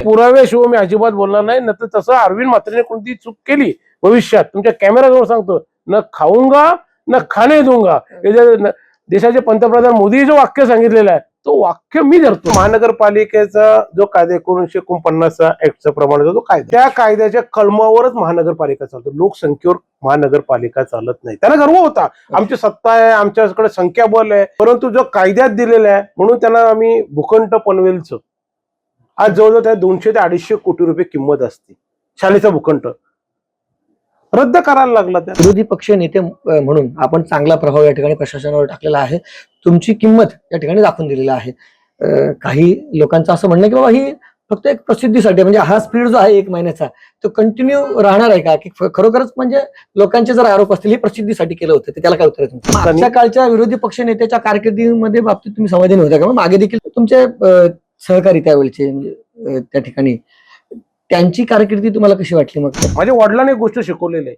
पुराव्याशिवाय मी अजिबात बोलणार नाही. नंतर तसं अरविंद म्हात्रेने कोणती चूक केली भविष्यात तुमच्या कॅमेराजवळ सांगतो, न खाऊंगा न खाणे दूंगा. हे जे देशाचे पंतप्रधान मोदी जे वाक्य सांगितलेलं आहे तो वाक्य मी धरतो. महानगरपालिकेचा जो कायदा 1949 ऍक्टचा प्रमाण जो कायदा, त्या कायद्याच्या कलमावरच महानगरपालिका चालतो. लोकसंख्येवर महानगरपालिका चालत नाही. त्यांना गर्व होता आमची सत्ता आहे, आमच्याकडे संख्याबळ आहे, परंतु जो कायद्यात दिलेला आहे म्हणून त्यांना आम्ही भूखंड पनवेलचं आज जवळजवळ त्या 200 ते 250 कोटी रुपये किंमत असते. शालेचा भूखंड रद्द करायला लागला. त्या विरोधी पक्ष नेते म्हणून आपण चांगला प्रभाव या ठिकाणी प्रशासनावर टाकलेला आहे. तुमची किंमत या ठिकाणी दाखवून दिलेली आहे. काही लोकांचं असं म्हणणं की बाबा ही फक्त एक प्रसिद्धीसाठी, म्हणजे हा स्पीड जो आहे 1 महिन्याचा तो कंटिन्यू राहणार आहे का, की खरोखरच म्हणजे लोकांचे जर आरोप असतील हे प्रसिद्धीसाठी केलं होतं, तर त्याला काय उत्तर आहे तुमचं? मागच्या काळच्या विरोधी पक्ष नेत्याच्या कारकिर्दीमध्ये बाबतीत तुम्ही समाधानी होता का? मागे देखील तुमचे सहकारी त्यावेळेचे म्हणजे त्या ठिकाणी त्यांची कारकिर्दी तुम्हाला कशी वाटली? मग माझ्या वडिलांनी एक गोष्ट शिकवलेली आहे,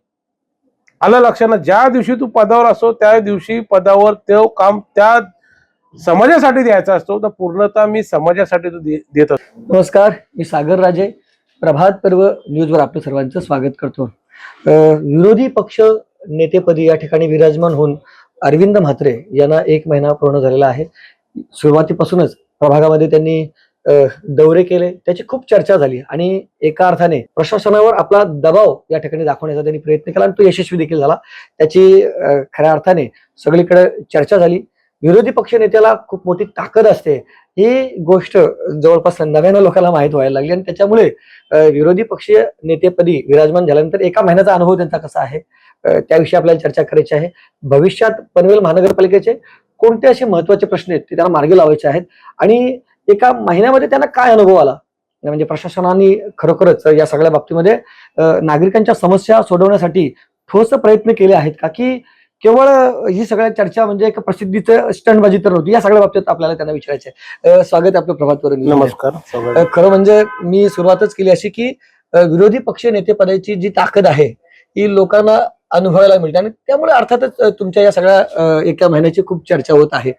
आलं लक्षात, ज्या दिवशी तू पदावर असतो त्या दिवशी पदावर तो काम त्या समाजासाठी द्यायचा असतो, तर पूर्णतः मी समाजासाठी तो देत असतो. नमस्कार, मी सागर राजे, प्रभात पर्व न्यूजवर आपलं सर्वांचं स्वागत करतो. विरोधी पक्ष नेतेपदी या ठिकाणी विराजमान होऊन अरविंद म्हात्रे यांना 1 महिना पूर्ण झालेला आहे. सुरुवातीपासूनच प्रभागामध्ये त्यांनी दौरे केले, त्याची खूप चर्चा झाली आणि एका अर्थाने प्रशासनावर आपला दबाव या ठिकाणी दाखवण्याचा त्यांनी प्रयत्न केला आणि तो यशस्वी देखील झाला. त्याची खऱ्या अर्थाने सगळीकडे चर्चा झाली. विरोधी पक्ष नेत्याला खूप मोठी ताकद असते ही गोष्ट जवळपास नव्यानं लोकांना माहीत व्हायला लागली आणि त्याच्यामुळे विरोधी पक्षीय नेतेपदी विराजमान झाल्यानंतर 1 महिन्याचा अनुभव त्यांचा कसा आहे त्याविषयी आपल्याला चर्चा करायची आहे. भविष्यात पनवेल महानगरपालिकेचे कोणते असे महत्वाचे प्रश्न आहेत ते त्यांना मार्गी लावायचे आहेत आणि 1 महिन्यामध्ये त्यांना काय अनुभव आला, म्हणजे प्रशासनाने खरोखरच या सगळ्या बाबतीमध्ये नागरिकांच्या समस्या सोडवण्यासाठी ठोस प्रयत्न केले आहेत का, की केवळ ही सगळ्या चर्चा म्हणजे एक प्रसिद्धीचं स्टंटबाजी तर नव्हती? या सगळ्या बाबतीत आपल्याला त्यांना विचारायचं आहे. स्वागत आहे आपलं प्रभातवर. नमस्कार. खरं म्हणजे मी सुरुवातच केली अशी की विरोधी पक्ष नेतेपदाची जी ताकद आहे ही लोकांना अनुभवायला मिळते आणि त्यामुळे अर्थातच तुमच्या या सगळ्या 1 महिन्याची खूप चर्चा होत आहे.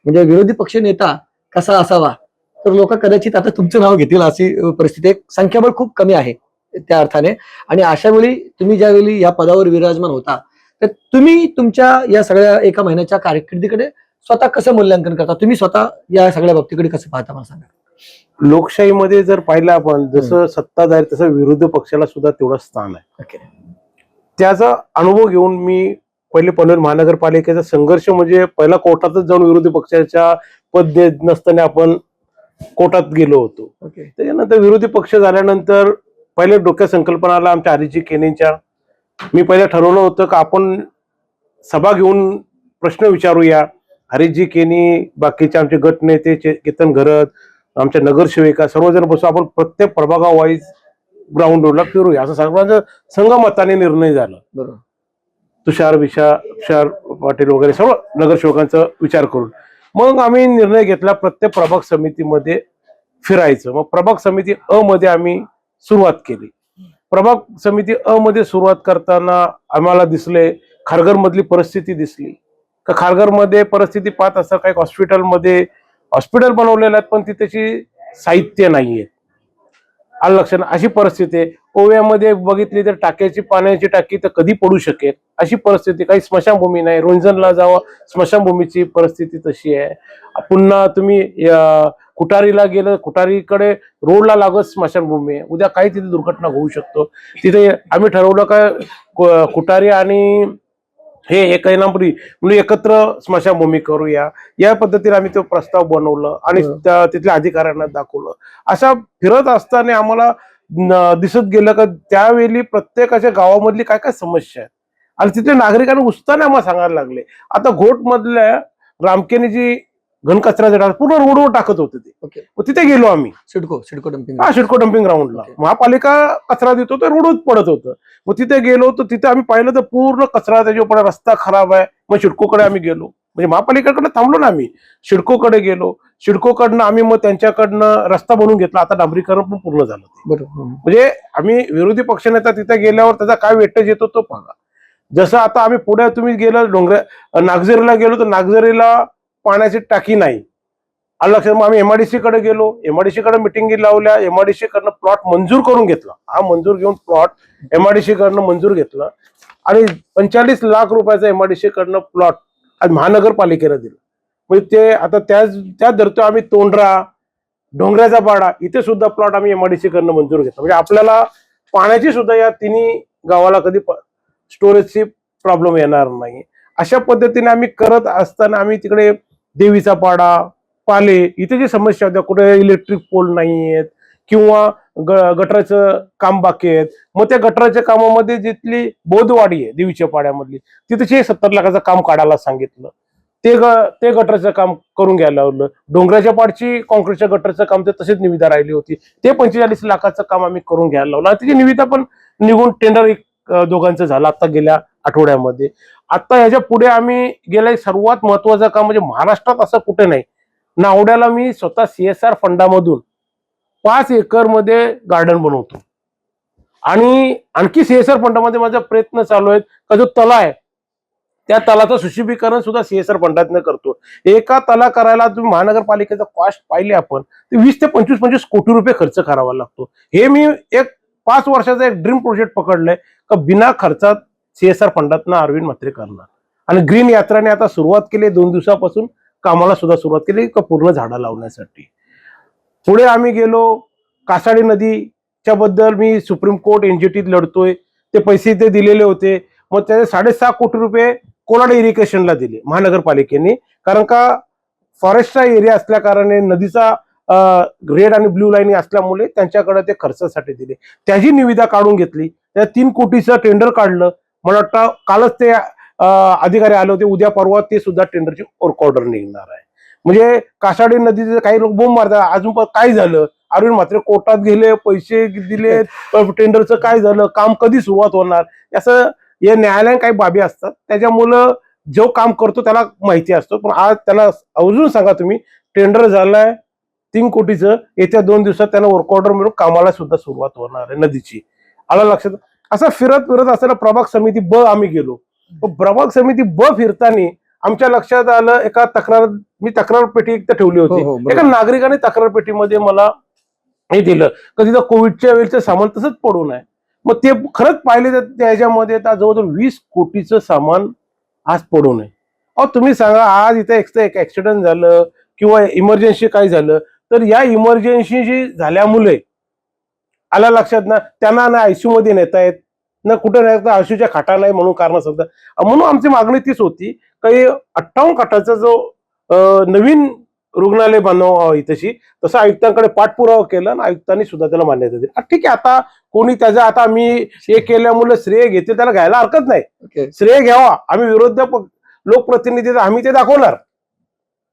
म्हणजे विरोधी पक्ष नेता कसा असावा, तर लोक कदाचित आता तुमचं नाव घेतील अशी परिस्थिती आहे. संख्याबळ खूप कमी आहे त्या अर्थाने आणि अशा वेळी तुम्ही ज्यावेळी या पदावर विराजमान होता तर तुम्ही तुमच्या या सगळ्या 1 महिन्याच्या कारकिर्दीकडे स्वतः कसं मूल्यांकन करता? तुम्ही स्वतः या सगळ्या बाबतीकडे कसं पाहता मला सांगा. लोकशाहीमध्ये जर पाहिलं आपण, जसं सत्ताधारी तसं विरोधी पक्षाला सुद्धा तेवढं स्थान आहे. त्याचा अनुभव घेऊन मी पहिले पनवेल महानगरपालिकेचा संघर्ष म्हणजे पहिला कोर्टातच जाऊन विरोधी पक्षाच्या पद देत नसताना आपण कोर्टात गेलो होतो. त्याच्यानंतर विरोधी पक्ष झाल्यानंतर पहिले डोक्यात संकल्पना आला आमच्या हरीजी केनीच्या. मी पहिले ठरवलं होतं की आपण सभा घेऊन प्रश्न विचारूया. हरीजी केनी, बाकीचे आमचे गट नेते, केतन घरत, आमच्या नगरसेविका सर्वजण बसू, आपण प्रत्येक प्रभागा वाईज ग्राउंड रोडला फिरूया असं सर्वांचा संगमताने निर्णय झाला. बरोबर. तुषार पाटील वगैरे सर्व नगरसेवकांचा विचार करून मग आम्ही निर्णय घेतला प्रत्येक प्रभाग समितीमध्ये फिरायचं. मग प्रभाग समिती अ मध्ये आम्ही सुरुवात केली. प्रभाग समिती अ मध्ये सुरुवात करताना आम्हाला दिसले खारघर मधली परिस्थिती दिसली का खारघरमध्ये परिस्थिती पाहत असता काही हॉस्पिटल बनवलेले आहेत पण तिथे साहित्य नाहीये. आलं लक्षात, अशी परिस्थिती आहे. ओव्यामध्ये बघितली तर टाक्याची पाण्याची टाकी तर कधी पडू शकेल अशी परिस्थिती. काही स्मशानभूमी नाही, रोंजनला जावं स्मशानभूमीची परिस्थिती तशी आहे. पुन्हा तुम्ही कुटारीला गेलं, कुटारीकडे रोडला लागत स्मशानभूमी आहे. उद्या काही तिथे दुर्घटना होऊ शकतो. तिथे आम्ही ठरवलं का कुटारी आणि हे एकैनापुरी म्हणजे एकत्र स्मशानभूमी करूया. या पद्धतीने आम्ही तो प्रस्ताव बनवलं आणि तिथल्या अधिकाऱ्यांना दाखवलं. अशा फिरत असताना आम्हाला दिसत गेलं का त्यावेळी प्रत्येकाच्या गावामधली काय काय समस्या आहेत आणि तिथल्या नागरिकांना उत्साहाने आम्हाला सांगायला लागले. आता घोट मधल्या रामकेने जी घनकचरा पूर्ण रोडवर टाकत होते ते, तिथे गेलो आम्ही. सिडको डम्पिंग ग्राउंडला महापालिका कचरा देतो तर रोडच पडत होतं. मग तिथे गेलो तर तिथे आम्ही पाहिलं तर पूर्ण कचरा, त्याच्यावर रस्ता खराब आहे. मग सिडकोकडे आम्ही गेलो, म्हणजे महापालिकेकडे थांबलो ना आम्ही, सिडकोकडे गेलो. सिडकोकडनं आम्ही मग त्यांच्याकडनं रस्ता बनवून घेतला. आता डांबरीकरण पण पूर्ण झालं. बरोबर. म्हणजे आम्ही विरोधी पक्षनेता तिथे गेल्यावर त्याचा काय वेटेज येतो तो बघा. जसं आता आम्ही पुढे तुम्ही गेलो नागझरीला गेलो तर नागझरीला पाण्याची टाकी नाही आलं लक्षात. मग आम्ही एमआयडीसी कडे गेलो, एमआयडीसी कडे मिटिंग लावल्या, एमआयडीसी कडनं प्लॉट मंजूर करून घेतला. हा मंजूर घेऊन प्लॉट एमआयडीसी कडनं मंजूर घेतला आणि 45 लाख रुपयाचा एमआयडीसी कडनं प्लॉट आज महानगरपालिकेला दिला. म्हणजे ते आता त्या धरतो आम्ही तोंडरा, डोंगराचा पाडा इथे सुद्धा प्लॉट आम्ही एमआयडीसी कडनं मंजूर घेतला. म्हणजे आपल्याला पाण्याची सुद्धा या तिन्ही गावाला कधी स्टोरेजची प्रॉब्लेम येणार नाही. अशा पद्धतीने आम्ही करत असताना आम्ही तिकडे देवीचा पाडा, पाले इथे जी समस्या होत्या, कुठे इलेक्ट्रिक पोल नाही आहेत किंवा गटराचं काम बाकी आहेत, मग त्या गटराच्या कामामध्ये जिथली बोधवाडी आहे देवीच्या पाड्यामधली तिथे 70 लाखाचं काम काढायला सांगितलं. ते गटराचं काम करून घ्यायला लावलं. डोंगराच्या पाडची कॉन्क्रीटच्या गटरचं काम तर तसेच निविदा राहिली होती, ते 45 लाखाचं काम आम्ही करून घ्यायला लावलं. त्याची निविदा पण निघून टेंडर दोघांचं झालं आता गेल्या आठवड्यामध्ये. आता ह्याच्या पुढे आम्ही गेल्या सर्वात महत्वाचं काम म्हणजे महाराष्ट्रात असं कुठे नाही, नावड्याला मी स्वतः CSR फंडामधून 5 एकर मध्ये गार्डन बनवतो आणि आणखी CSR फंडामध्ये माझा प्रयत्न चालू आहे का जो तला आहे त्या तलाचं सुशोभीकरण सुद्धा CSR फंडातनं करतो. एका तला करायला तुम्ही महानगरपालिकेचा कॉस्ट पाहिले आपण ते 20 ते 25 कोटी रुपये खर्च करावा लागतो. हे मी एक 5 वर्षाचा एक ड्रीम प्रोजेक्ट पकडलंय का बिना खर्चात CSR फंडातनं अरविंद म्हात्रे करणार. आणि ग्रीन यात्राने आता सुरुवात केली, 2 दिवसापासून कामाला सुद्धा सुरुवात केली का पूर्ण झाडं लावण्यासाठी. पुढे आम्ही गेलो, कासाडी नदीच्या बद्दल मी सुप्रीम कोर्ट NGTत लढतोय. ते पैसे ते दिलेले होते, मग त्याचे 6.5 कोटी रुपये कोलाड इरिगेशनला दिले महानगरपालिकेने, कारण का फॉरेस्टचा एरिया असल्या कारणाने नदीचा रेड आणि ब्ल्यू लाईन असल्यामुळे त्यांच्याकडे ते खर्चासाठी दिले. त्याची निविदा काढून घेतली, त्या 3 कोटीचं टेंडर काढलं. मला वाटतं कालच ते अधिकारी आले होते, उद्या परवा ते सुद्धा टेंडरची वर्क ऑर्डर निघणार आहे. म्हणजे कासाडी नदीचे काही लोक बोंब मारतात, अजून पण काय झालं, अरविंद म्हात्रे कोर्टात गेले, पैसे दिले, टेंडरचं काय झालं, काम कधी सुरुवात होणार, असं हे न्यायालयीन काही बाबी असतात. त्याच्यामुळं जो काम करतो त्याला माहिती असतो. पण आज त्याला अजून सांगा तुम्ही, टेंडर झालंय 3 कोटीचं, येत्या 2 दिवसात त्यांना वर्क ऑर्डर मिळून कामाला सुद्धा सुरुवात होणार आहे नदीची. आला लक्षात. असं फिरत असताना प्रभाग समिती ब आम्ही गेलो. प्रभाग समिती ब फिरताना आमच्या लक्षात आलं, मी तक्रार पेटी एक ठेवली होती. एका नागरिकाने तक्रार पेटीमध्ये मला हे दिलं का तिथं कोविडच्या वेळेचं सामान तसंच पडून आहे. मग ते खरंच पाहिले तर त्याच्यामध्ये जवळजवळ 20 कोटीचं सामान आज पडू नये. अहो तुम्ही सांगा, आज इथं एक ऍक्सिडेंट झालं किंवा इमर्जन्सी काय झालं तर या इमर्जन्सी झाल्यामुळे आला लक्षात ना, त्यांना ना ICU मध्ये नेता येत ना, कुठं नाही ICUच्या खाटा नाही म्हणून कारण सांगतात. म्हणून आमची मागणी तीच होती काही 58 खाटाचा जो नवीन रुग्णालय बनवावं तशी, तसं आयुक्तांकडे पाठपुरावा केला आणि आयुक्तांनी सुद्धा त्याला मान्यता दिली. ठीक आहे, आता कोणी त्याचा आता मी हे केल्यामुळे श्रेय घेते त्याला घ्यायला हरकत नाही. श्रेय घ्यावा, आम्ही विरोधक लोकप्रतिनिधी आम्ही ते दाखवणार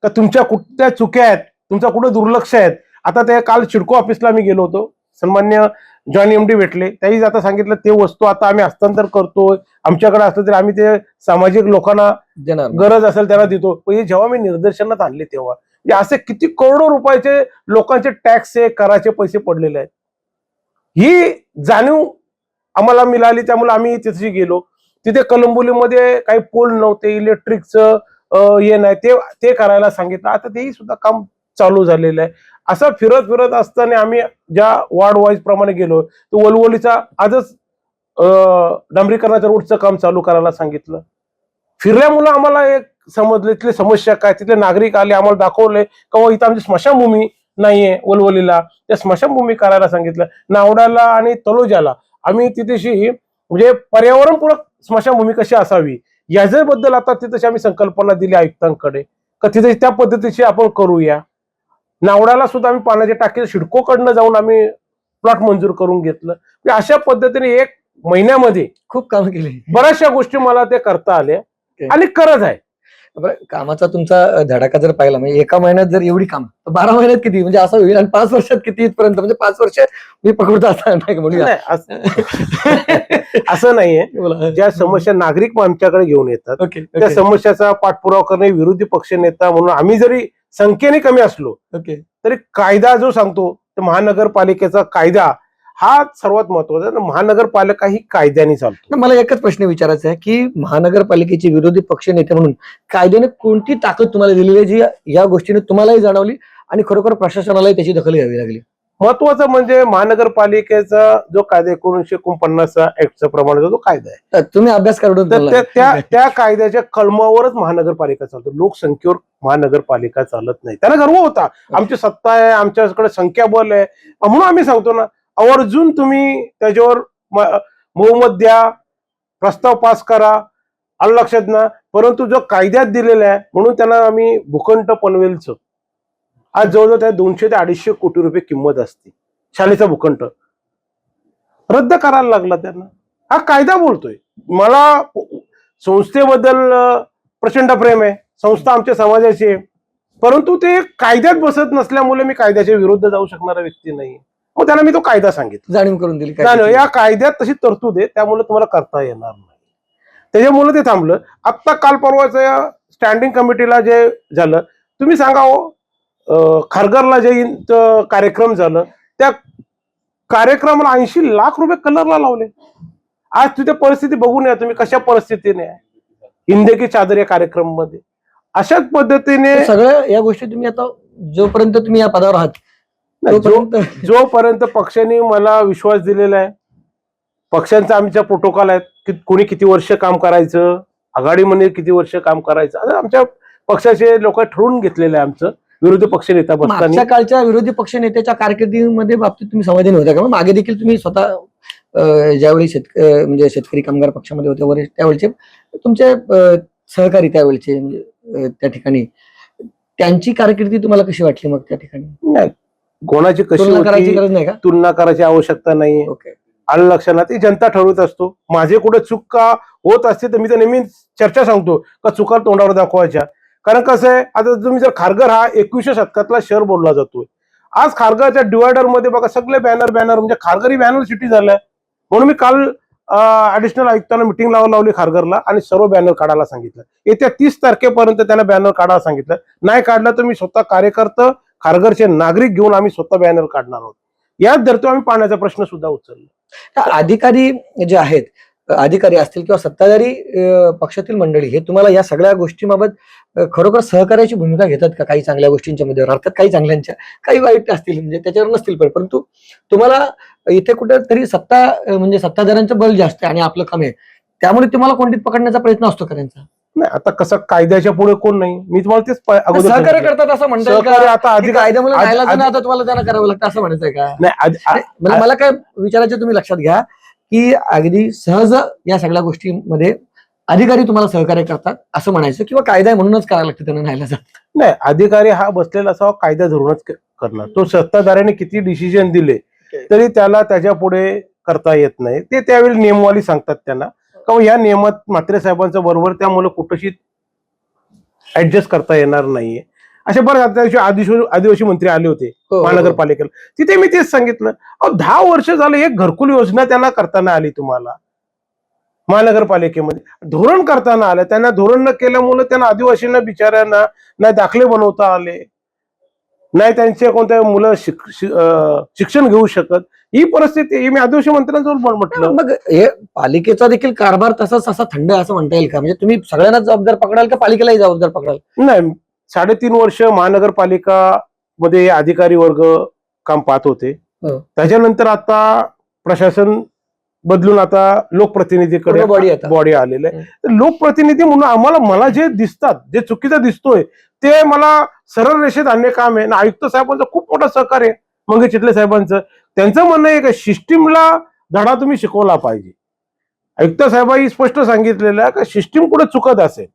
का तुमच्या कुठल्या चुक्या आहेत, तुमचा कुठं दुर्लक्ष आहेत. आता ते काल सिडको ऑफिसला मी गेलो होतो, सन्मान्य जॉन MD भेटले, त्यांनी आता सांगितलं ते वस्तू आता आम्ही हस्तांतर करतोय, आमच्याकडे असलं तरी आम्ही ते सामाजिक लोकांना गरज असेल त्यांना देतो. पण जेव्हा मी निदर्शनात आणले तेव्हा असे किती करोडो रुपयाचे लोकांचे टॅक्सचे कराचे पैसे पडलेले आहेत, ही जाणीव आम्हाला मिळाली. त्यामुळे आम्ही तिथे गेलो. तिथे कलंबोलीमध्ये काही पोल नव्हते, इलेक्ट्रिकचं हे नाही, ते करायला सांगितलं. आता तेही सुद्धा काम चालू झालेलं आहे. असं फिरत असताना आम्ही ज्या वार्ड वाईज प्रमाणे गेलो, तो वलवलीचा आजच डांबरीकरणाच्या रोडचं काम चालू करायला सांगितलं. फिरल्यामुळे आम्हाला एक समजले तिथले समस्या काय, तिथले नागरिक आले, आम्हाला दाखवले का इथं आमची स्मशानभूमी नाहीये वलवलीला, त्या स्मशानभूमी करायला सांगितलं. नावड्याला आणि तलोजाला आम्ही तिथेशी म्हणजे पर्यावरणपूरक स्मशानभूमी कशी असावी याच्याबद्दल आता तिथे आम्ही संकल्पना दिली आयुक्तांकडे का तिथे त्या पद्धतीची आपण करूया. नावड्याला सुद्धा आम्ही पाण्याच्या टाकी सिडकोकडनं जाऊन आम्ही प्लॉट मंजूर करून घेतलं. अशा पद्धतीने 1 महिन्यामध्ये खूप काम केले, बऱ्याचशा गोष्टी मला ते करता आल्या आणि करत आहे. कामाचा तुमचा धडाका जर पाहिला म्हणजे एका महिन्यात जर एवढी काम, 12 महिन्यात किती म्हणजे असं होईल, आणि 5 वर्षात किती इथपर्यंत, म्हणजे 5 वर्ष मी पकडतो असं नाही म्हणूया. असं नाहीये. ज्या समस्या नागरिक आमच्याकडे घेऊन येतात त्या समस्याचा पाठपुरावा करणे विरोधी पक्ष नेता म्हणून आम्ही जरी संख्येने कमी असलो तरी कायदा जो सांगतो तर महानगरपालिकेचा कायदा हा सर्वात महत्वाचा. महानगरपालिका ही कायद्याने चालतो. मला एकच प्रश्न विचारायचा आहे की महानगरपालिकेचे विरोधी पक्ष नेते म्हणून कायद्याने कोणती ताकद तुम्हाला दिलेली आहे जी या गोष्टीने तुम्हालाही जाणवली आणि खरोखर प्रशासनालाही त्याची दखल घ्यावी लागली. महत्वाचं म्हणजे महानगरपालिकेचा जो कायदा 1949 ऍक्टचा प्रमाणे जो कायदा आहे, तर तुम्ही अभ्यास करून तर त्या कायद्याच्या कलमावरच महानगरपालिका चालतो. लोकसंख्येवर महानगरपालिका चालत नाही. त्यांना गर्व होता, आमची सत्ता आहे, आमच्याकडे संख्याबळ आहे, म्हणून आम्ही सांगतो ना, आवर्जून तुम्ही त्याच्यावर बहुमत द्या, प्रस्ताव पास करा, आलं लक्षात ना. परंतु जो कायद्यात दिलेला आहे म्हणून त्यांना आम्ही भूखंड पनवेलचं आज जवळजवळ त्या 200 ते 250 कोटी रुपये किंमत असते शालेचा भूखंड रद्द करायला लागला त्यांना. हा कायदा बोलतोय. मला संस्थेबद्दल प्रचंड प्रेम आहे, संस्था आमच्या समाजाची आहे, परंतु ते कायद्यात बसत नसल्यामुळे मी कायद्याच्या विरुद्ध जाऊ शकणारा व्यक्ती नाही. मग त्यांना मी तो कायदा सांगितला, जाणीव करून दिली या कायद्यात तशी तरतूद आहे, त्यामुळे तुम्हाला करता येणार नाही. त्याच्यामुळे ते थांबलं. आत्ता काल परवाच्या स्टँडिंग कमिटीला जे झालं, तुम्ही सांगा हो, खारघरला जे कार्यक्रम झालं त्या कार्यक्रमाला 80 लाख रुपये कलरला लावले. आज तुझी परिस्थिती बघून या तुम्ही कशा परिस्थितीने आहे. हिंदे की चादर या कार्यक्रम मध्ये अशाच पद्धतीने सगळ्या या गोष्टी तुम्ही आता जोपर्यंत तुम्ही या पदावर आहात जोपर्यंत पक्षाने मला विश्वास दिलेला आहे, पक्षांचा आमच्या प्रोटोकॉल आहेत की कोणी किती वर्ष काम करायचं, आघाडीमध्ये किती वर्ष काम करायचं, आमच्या पक्षाचे लोक ठरवून घेतलेलं आहे. आमचं विरोधी पक्ष नेता मागच्या बसताना काळच्या विरोधी पक्ष नेत्याच्या कारकिर्दीमध्ये बाबतीत तुम्ही समाधानी होता का? मागे देखील तुम्ही स्वतः ज्यावेळी म्हणजे शेतकरी कामगार पक्षामध्ये होते वगैरे त्यावेळेचे तुमचे सहकारी त्यावेळेचे म्हणजे त्या ठिकाणी त्यांची कारकिर्दी तुम्हाला कशी वाटली मग त्या ठिकाणी? नाही, कोणाची कशी तुलना करायची होती गरज नाही का? तुलना करायची आवश्यकता नाही. ओके, आलं लक्षात, ती जनता ठरवत असतो. माझे कुठे चूक का होत असते तर मी तर नेहमी चर्चा सांगतो का चुका तोंडावर दाखवायच्या. कारण कसं आहे, आता तुम्ही जर खारघर हा 21व्या शतकातला शहर बोलला जातोय, आज खारघरच्या डिवायडर मध्ये बघा सगळे बॅनर म्हणजे खारघर ही बॅनर सिटी झालाय. म्हणून मी काल ऍडिशनल आयुक्तांना मिटिंग लावली खारघरला आणि सर्व बॅनर काढायला सांगितलं. येत्या 30 तारखेपर्यंत त्यांना बॅनर काढायला सांगितलं. नाही काढलं तर मी स्वतः कार्यकर्ते खारघरचे नागरिक घेऊन आम्ही स्वतः बॅनर काढणार आहोत. याच धर्तीवर आम्ही पाण्याचा प्रश्न सुद्धा उचलला. अधिकारी जे आहेत, अधिकारी असतील किंवा सत्ताधारी पक्षातील मंडळी, हे तुम्हाला या सगळ्या गोष्टीबाबत खरोखर सहकार्याची भूमिका घेतात का? काही चांगल्या गोष्टींच्या मध्ये, अर्थात काही चांगल्यांच्या, काही वाईट असतील म्हणजे त्याच्यावर नसतील, परंतु तुम्हाला इथे कुठेतरी सत्ता म्हणजे सत्ताधाऱ्यांचं बल जास्त आहे आणि आपलं कमी आहे, त्यामुळे तुम्हाला कोणतीच पकडण्याचा प्रयत्न असतो का त्यांचा? नाही, आता कसं कायद्याच्या पुढे कोण नाही. मी तुम्हाला तेच सहकार्य करतात असं म्हणतात का? आता कायद्यामुळे आता तुम्हाला त्यांना करावं लागतं असं म्हणायचंय का? नाही, मला काय विचारायचं तुम्ही लक्षात घ्या की अगदी सहज या सगळ्या गोष्टींमध्ये अधिकारी तुम्हाला सहकार्य करतात असं म्हणायचं, किंवा कायदा म्हणूनच करायला लागतं त्यांना न्यायला जात नाही. अधिकारी हा बसलेला असावा कायदा धरूनच करणार. तो सत्ताधाऱ्याने किती डिसिजन दिले तरी त्याला त्याच्या पुढे करता येत नाही. ते त्यावेळी नियमवाली सांगतात त्यांना का या नियमात म्हात्रे साहेबांच्या बरोबर त्यामुळे कुठेही ऍडजस्ट करता येणार नाहीये. असे बरेच आदिवासी मंत्री आले होते महानगरपालिकेला, तिथे मी तेच सांगितलं, 10 वर्ष झालं एक घरकुल योजना त्यांना करताना आली. तुम्हाला महानगरपालिकेमध्ये धोरण करताना आलं, त्यांना धोरण न केल्यामुळे त्यांना आदिवासींना बिचाऱ्यांना नाही दाखले बनवता आले, नाही त्यांचे कोणत्या मुलं शिक्षण घेऊ शकत. ही परिस्थिती मी आदिवासी मंत्र्यांजवळ म्हटलं. मग हे पालिकेचा देखील कारभार तसाच असा थंड असं म्हणता येईल का? म्हणजे तुम्ही सगळ्यांना जबाबदार पकडाल का पालिकेलाही जबाबदार पकडाल? नाही, 3.5 वर्ष महानगरपालिका मध्ये अधिकारी वर्ग काम पाहत होते. त्याच्यानंतर आता प्रशासन बदलून आता लोकप्रतिनिधीकडे बॉडी आलेले आहे. तर लोकप्रतिनिधी म्हणून मला जे दिसतात, जे चुकीचं दिसतोय ते मला सरळ रेषेत आणणे काम आहे. आयुक्त साहेबांचं खूप मोठं सहकार्य, मंगेश चिटले साहेबांचं. त्यांचं म्हणणं आहे का सिस्टीमला धडा तुम्ही शिकवला पाहिजे. आयुक्त साहेबांनी स्पष्ट सांगितलेलं आहे का सिस्टीम कुठे चुकत असेल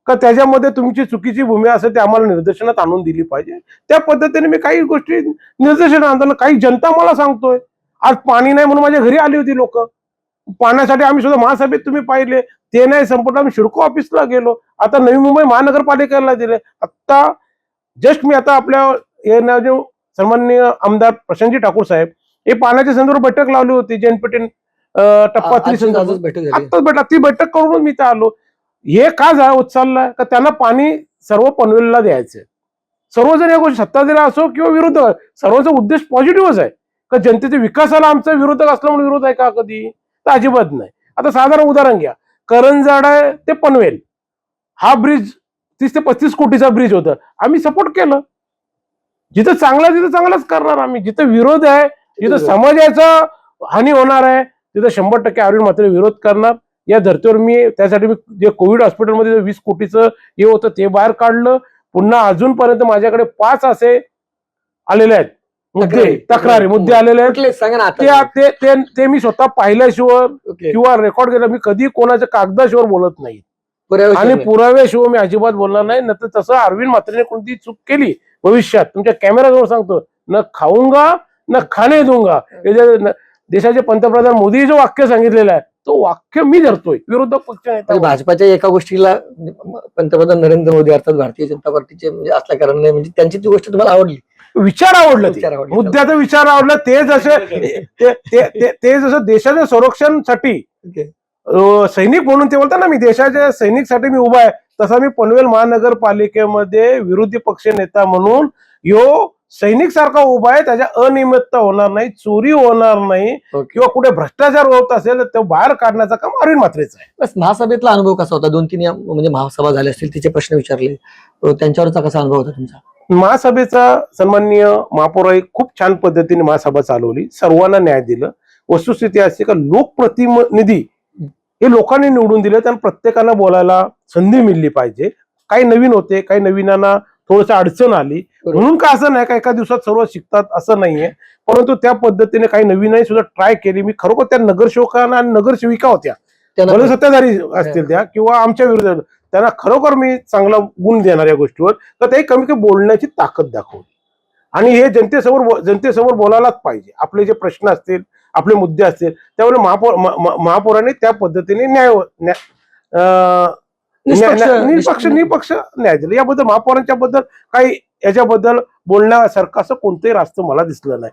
का त्याच्यामध्ये तुमची चुकीची भूमिका असेल ते आम्हाला निदर्शनात आणून दिली पाहिजे. त्या पद्धतीने मी काही गोष्टी निदर्शनात आणताना काही जनता मला सांगतोय आज पाणी नाही म्हणून माझ्या घरी आली होती लोक पाण्यासाठी. आम्ही सुद्धा महासभेत तुम्ही पाहिले, ते नाही संपलं आम्ही शिडको ऑफिसला गेलो. आता नवी मुंबई महानगरपालिकेला दिले. आता जस्ट मी आता आपल्या जे सन्माननीय आमदार प्रशांतजी ठाकूर साहेब हे पाण्याच्या संदर्भात बैठक लावली होती, जेएनपीटी टप्पा 3 आत्ताच ती बैठक करून मी इथे आलो. हे का चाललंय का त्यांना पाणी सर्व पनवेलला द्यायचंय. सर्वजण या गोष्टी सत्ताधारी असो किंवा विरोधक, सर्वांचा उद्देश पॉझिटिव्हच आहे का जनतेच्या विकासाला आमचा विरोधक असल्यामुळे विरोध आहे का? कधी तर अजिबात नाही. आता साधारण उदाहरण घ्या, करंजाडा ते पनवेल हा ब्रिज 30 ते 35 कोटीचा ब्रिज होता, आम्ही सपोर्ट केलं. जिथं चांगला तिथं चांगलाच करणार आम्ही. जिथं विरोध आहे, जिथं समाजाचा हानी होणार आहे, तिथं 100% अरविंद म्हात्रे विरोध करणार. या धर्तीवर मी त्यासाठी मी जे कोविड हॉस्पिटलमध्ये 20 कोटीचं हे होतं ते बाहेर काढलं. पुन्हा अजूनपर्यंत माझ्याकडे 5 असे आलेले आहेत तक्रारी मुद्दे आलेले आहेत. सांगा ना ते मी स्वतः पाहिल्याशिवाय किंवा रेकॉर्ड केलं मी कधी कोणाच्या कागदाशिवाय बोलत नाही आणि पुराव्याशिवाय मी अजिबात बोलणार नाही. नंतर तसं अरविंद म्हात्रेने कोणती चूक केली भविष्यात तुमच्या कॅमेराजवळ सांगतो, न खाऊंगा न खाणे दूंगा. हे जे देशाचे पंतप्रधान मोदी जे वाक्य सांगितलेलं आहे तो वाक्य मी धरतोय. विरोधक पक्ष नेता भाजपाच्या एका गोष्टीला पंतप्रधान नरेंद्र मोदी अर्थात भारतीय जनता पार्टीचे म्हणजे असल्या कारणाने म्हणजे त्यांची ती गोष्ट तुम्हाला आवडली, विचार आवडलं, मुद्द्याचा विचार आवडला. ते जसं देशाच्या संरक्षणासाठी सैनिक म्हणून ते बोलतात ना, मी देशाच्या सैनिकसाठी मी उभा आहे, तसा मी पनवेल महानगरपालिकेमध्ये विरोधी पक्ष नेता म्हणून सैनिक सारखा उभा आहे. त्याच्या अनियमितता होणार नाही, चोरी होणार नाही किंवा कुठे भ्रष्टाचार होत असेल तर तो बाहेर काढण्याचं काम अरविंद म्हात्रेचं आहे. बस महासभेतला अनुभव कसा होता? 2-3 म्हणजे महासभा झाल्या असतील, तिचे प्रश्न विचारले, त्यांच्यावरचा कसा अनुभव होता तुमचा? महासभेचा सन्माननीय महापौरांनी खूप छान पद्धतीने महासभा चालवली, सर्वांना न्याय दिलं. वस्तुस्थिती अशी का लोकप्रतिनिधी हे लोकांनी निवडून दिले, त्यांना प्रत्येकाला बोलायला संधी मिळली पाहिजे. काही नवीन होते, काही नवीनांना थोडस अडचण आली म्हणून का असं नाही का एका दिवसात सर्व शिकतात असं नाहीये, परंतु त्या पद्धतीने काही नवीनही सुद्धा ट्राय केली. मी खरोखर त्या नगरसेवकांना आणि नगरसेविका होत्या, भले सत्ताधारी असतील त्या किंवा आमच्या विरोधात, त्यांना खरोखर मी चांगला गुण देणार या गोष्टीवर. तर ते कमी कमी बोलण्याची ताकद दाखवली आणि हे जनतेसमोर बोलायलाच पाहिजे. आपले जे प्रश्न असतील, आपले मुद्दे असतील, त्यामुळे महापौरांनी त्या पद्धतीने निष्पक्ष न्याय दिला. याबद्दल महापौरांच्या बद्दल काही याच्याबद्दल बोलण्यासारखं असं कोणतंही रास्त मला दिसलं नाही.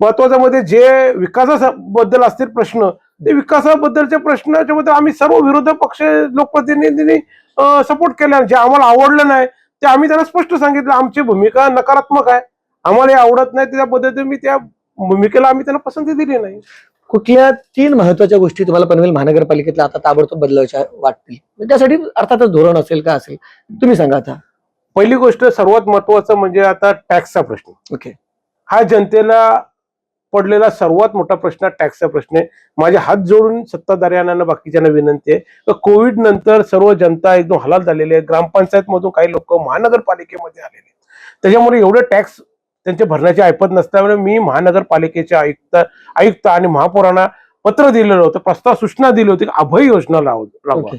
महत्वाचं मध्ये जे विकासाबद्दल असतील प्रश्न, ते विकासाबद्दलचे प्रश्नाच्या बद्दल आम्ही सर्व विरोधी पक्ष लोकप्रतिनिधींनी सपोर्ट केला. जे आम्हाला आवडलं नाही ते आम्ही त्यांना स्पष्ट सांगितलं, आमची भूमिका नकारात्मक आहे, आम्हाला हे आवडत नाही, त्या पद्धतीने मी त्या भूमिकेला आम्ही त्यांना पसंती दिली नाही. कुठल्या 3 महत्वाच्या गोष्टी तुम्हाला पनवेल महानगरपालिकेतल्या आता ताबडतोब बदलायच्या वाटतील? त्यासाठी अर्थातच धोरण असेल का असेल, तुम्ही सांगा. आता पहिली गोष्ट सर्वात महत्वाचं म्हणजे आता टॅक्सचा प्रश्न. ओके, हा जनतेला पडलेला सर्वात मोठा प्रश्न टॅक्सचा प्रश्न आहे. माझे हात जोडून सत्ताधाऱ्यांना बाकीच्यांना विनंती आहे, कोविड नंतर सर्व जनता एकदम हलाल झालेली आहे. ग्रामपंचायत मधून काही लोक महानगरपालिकेमध्ये आलेले, त्याच्यामुळे एवढे टॅक्स त्यांचे भरण्याची ऐपत नसल्यामुळे मी महानगरपालिकेचे आयुक्त आणि महापौरांना पत्र दिलेलं होतं, प्रस्ताव सूचना दिली होती, अभय योजना लावा.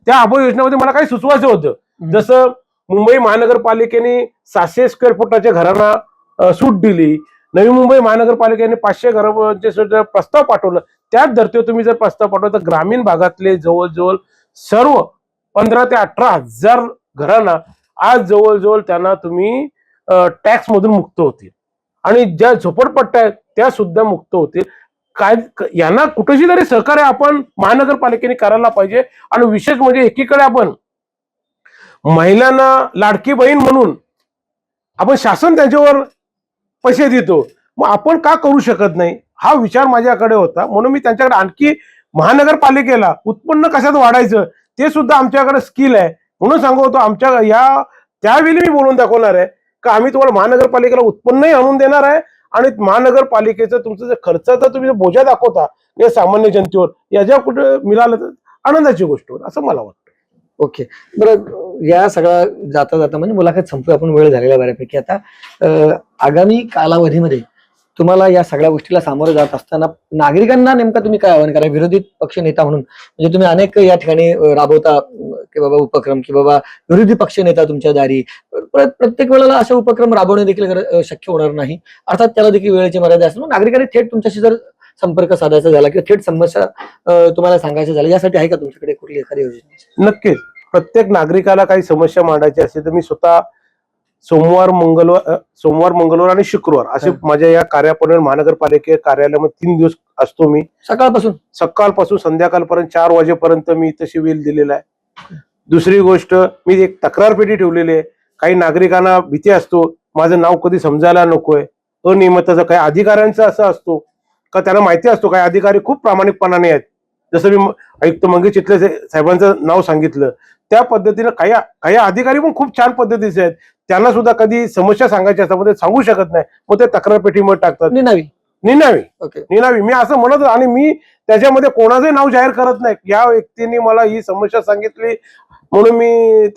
त्या अभय योजनेमध्ये मला काही सुचवायचं होतं. जसं मुंबई महानगरपालिकेने 700 स्क्वेअर फुटाच्या घरांना सूट दिली, नवी मुंबई महानगरपालिकेने 500 घरांचे प्रस्ताव पाठवलं. त्याच धर्तीवर तुम्ही जर प्रस्ताव पाठवला तर ग्रामीण भागातले जवळजवळ सर्व 15,000 ते 18,000 घरांना आज जवळजवळ त्यांना तुम्ही टॅक्स मधून मुक्त होतील आणि ज्या झोपडपट्ट्या आहेत त्या सुद्धा मुक्त होतील. काय यांना कुठेही तरी सहकार्य आपण महानगरपालिकेने करायला पाहिजे. आणि विशेष म्हणजे एकीकडे आपण महिलांना लाडकी बहीण म्हणून आपण शासन त्यांच्यावर पैसे देतो, मग आपण का करू शकत नाही हा विचार माझ्याकडे होता. म्हणून मी त्यांच्याकडे आणखी महानगरपालिकेला उत्पन्न कशात वाढायचं ते सुद्धा आमच्याकडे स्किल आहे म्हणून सांगतो. आमच्या या त्यावेळी मी बोलून दाखवणार आहे का आम्ही तुम्हाला महानगरपालिकेला उत्पन्नही आणून देणार आहे आणि महानगरपालिकेचं तुमचं जे खर्चाचा तुम्ही बोजा दाखवता या सामान्य जनतेवर, याच्या कुठे मिळालं तर आनंदाची गोष्ट होईल असं मला वाटतं. ओके, बरं, या सगळा जाता जाता म्हणजे मुलाखत संपू, आपण वेळ झालेला बऱ्यापैकी. आता आगामी कालावधीमध्ये तुम्हाला या सगळ्या गोष्टीला सामोरं जात असताना नागरिकांना नेमका तुम्ही काय आवाहन करा विरोधी पक्ष नेता म्हणून? म्हणजे तुम्ही अनेक या ठिकाणी राबवता की बाबा उपक्रम की बाबा विरोधी पक्ष नेता तुमच्या दारी, प्रत्येक वेळेला असे उपक्रम राबवणे देखील शक्य होणार नाही. अर्थात त्याला देखील वेळेची मर्यादा असते. नागरिकांनी थेट तुमच्याशी जर संपर्क साधायचा झाला किंवा थेट समस्या तुम्हाला सांगायचं झालं, यासाठी आहे का तुमच्याकडे कुठली एखादी योजना? नक्कीच, प्रत्येक नागरिकाला काही समस्या मांडायची असेल तर मी स्वतः सोमवार मंगळवार आणि शुक्रवार असे माझ्या या पनवेल महानगरपालिके कार्यालयामध्ये 3 दिवस असतो. मी सकाळपासून संध्याकाळपर्यंत 4 वाजेपर्यंत मी इथं शिबिर दिलेला आहे. दुसरी गोष्ट, मी एक तक्रार पेटी ठेवलेली आहे. काही नागरिकांना भीती असतो माझं नाव कधी समजायला नकोय, अनियमितताचा काही अधिकाऱ्यांचा असं असतो का त्यांना माहिती असतो काही अधिकारी खूप प्रामाणिकपणाने आहेत. जसं मी आयुक्त मंगेश चितले साहेबांचं नाव सांगितलं त्या पद्धतीनं काही अधिकारी पण खूप छान पद्धतीचे आहेत. त्यांना सुद्धा कधी समस्या सांगायची असतात पण ते सांगू शकत नाही, मग ते तक्रार पेटीमध्ये टाकतात. निनावी ओके. निनावी मी असं म्हणत, आणि मी त्याच्यामध्ये कोणाचंही नाव जाहीर करत नाही. या व्यक्तीने मला ही समस्या सांगितली म्हणून मी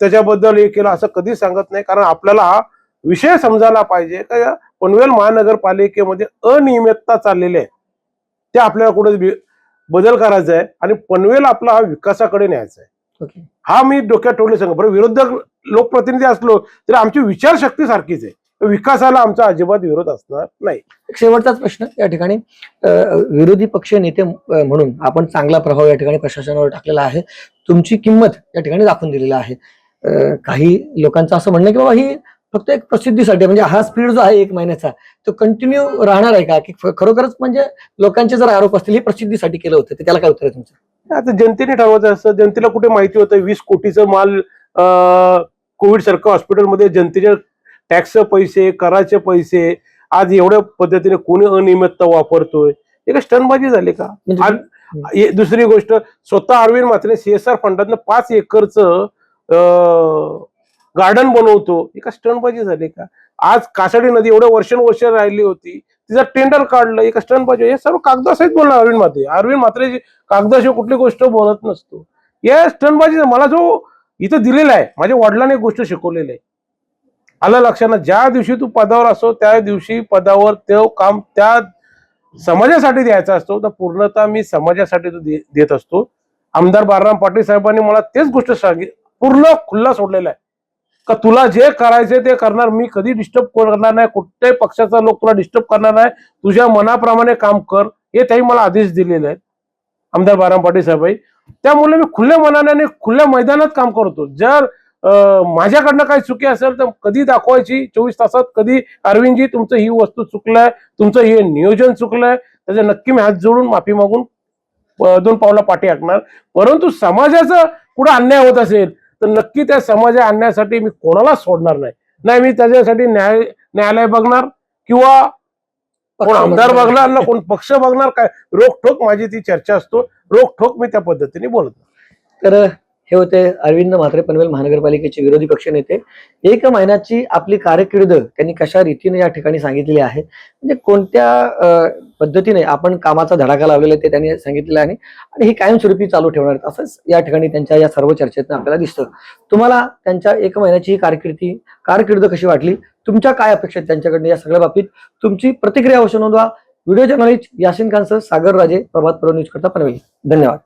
त्याच्याबद्दल हे केलं असं कधीच सांगत नाही. कारण आपल्याला हा विषय समजायला पाहिजे का पनवेल महानगरपालिकेमध्ये अनियमितता चाललेली आहे, ते आपल्याला कुठे बदल करायचा आहे आणि पनवेल आपला हा विकासाकडे न्यायचा आहे. ओके. हा मी डोक्यात ठेवले सांग. बरं, विरोधक लोकप्रतिनिधी असलो तरी आमची विचारशक्ती सारखीच आहे. विकासाला आमचा अजिबात विरोध असणार नाही. शेवटचाच प्रश्न या ठिकाणी, विरोधी पक्ष नेते म्हणून आपण चांगला प्रभाव या ठिकाणी प्रशासनावर टाकलेला आहे, तुमची किंमत या ठिकाणी दाखवून दिलेली आहे. काही लोकांचं असं म्हणणं की बाबा ही फक्त एक प्रसिद्धीसाठी, म्हणजे हा स्पीड जो आहे 1 महिन्याचा तो कंटिन्यू राहणार आहे का, की खरोखरच म्हणजे लोकांचे जर आरोप असतील हे प्रसिद्धीसाठी केलं होतं, तर त्याला काय उत्तर आहे तुमचं? आता जनतेने ठरवायचं असतं. जनतेला कुठे माहिती होतं 20 कोटीचं माल कोविड सारखं हॉस्पिटलमध्ये जनतेचे टॅक्सचे पैसे, कराचे पैसे आज एवढ्या पद्धतीने कोणी अनियमितता वापरतोय, हे काय स्टंटबाजी झाली का? दुसरी गोष्ट, स्वतः अरविंद म्हात्रे CSR फंडातनं 5 एकरचं गार्डन बनवतो, हे का स्टंटबाजी झाली का? आज कासाडी नदी एवढ्या वर्षानुवर्ष राहिली होती, तिचं टेंडर काढलं, एका स्टंटबाजी. हे सर्व कागदासहित बोलणार अरविंद म्हात्रे कागदाशिवाय कुठली गोष्ट बोलत नसतो. या स्टंटबाजी मला जो इथं दिलेला आहे, माझ्या वडिलांनी एक गोष्ट शिकवलेली आहे. आलं लक्षात, ज्या दिवशी तू पदावर असतो त्या दिवशी पदावर ते काम त्या समाजासाठी द्यायचा असतो, तर पूर्णतः मी समाजासाठी तो देत असतो. आमदार बाळाराम पाटील साहेबांनी मला तेच गोष्ट पूर्ण खुल्ला सोडलेला आहे का तुला जे करायचे ते करणार, मी कधी डिस्टर्ब करणार नाही, कुठल्याही पक्षाचा लोक तुला डिस्टर्ब करणार नाही, तुझ्या मनाप्रमाणे काम कर, हे त्यांनी मला आदेश दिलेले आहेत आमदार बाळाराम पाटील साहेब. त्यामुळे मी खुल्या मनाने आणि खुल्या मैदानात काम करतो. जर माझ्याकडनं काही चुकी असेल तर कधी दाखवायची 24 तासात, कधी अरविंदजी तुमचं ही वस्तू चुकलंय, तुमचं हे नियोजन चुकलंय, त्याचं नक्की मी हात जोडून माफी मागून 2 पावला पाठी हाकणार. परंतु समाजाचा पुढे अन्याय होत असेल तर नक्की त्या समाजा आणण्यासाठी मी कोणाला सोडणार नाही. मी त्याच्यासाठी न्यायालय बघणार किंवा कोण आमदार बघणार ना कोण पक्ष बघणार, काय रोखठोक माझी ती चर्चा असतो, रोखठोक मी त्या पद्धतीने बोलत. तर हे होते अरविंद म्हात्रे, पनवेल महानगरपालिकेचे विरोधी पक्ष नेते. 1 महिन्याची आपली कारकीर्द त्यांनी कशा रीतीने या ठिकाणी सांगितलेली आहे, म्हणजे कोणत्या पद्धतीने आपण कामाचा धडाका लावलेला आहे ते त्यांनी सांगितलेलं आहे आणि ही कायमस्वरूपी चालू ठेवणार आहेत असंच या ठिकाणी त्यांच्या या सर्व चर्चेतून आपल्याला दिसतं. तुम्हाला त्यांच्या 1 महिन्याची ही कारकीर्द कशी वाटली, तुमच्या काय अपेक्षा आहेत त्यांच्याकडनं, या सगळ्या बाबतीत तुमची प्रतिक्रिया अवश्य नोंदवा. व्हिडिओ जर्नलिस्ट यासिन खानसह सागर राजे, प्रभात पर्व न्यूज करता पनवेल. धन्यवाद.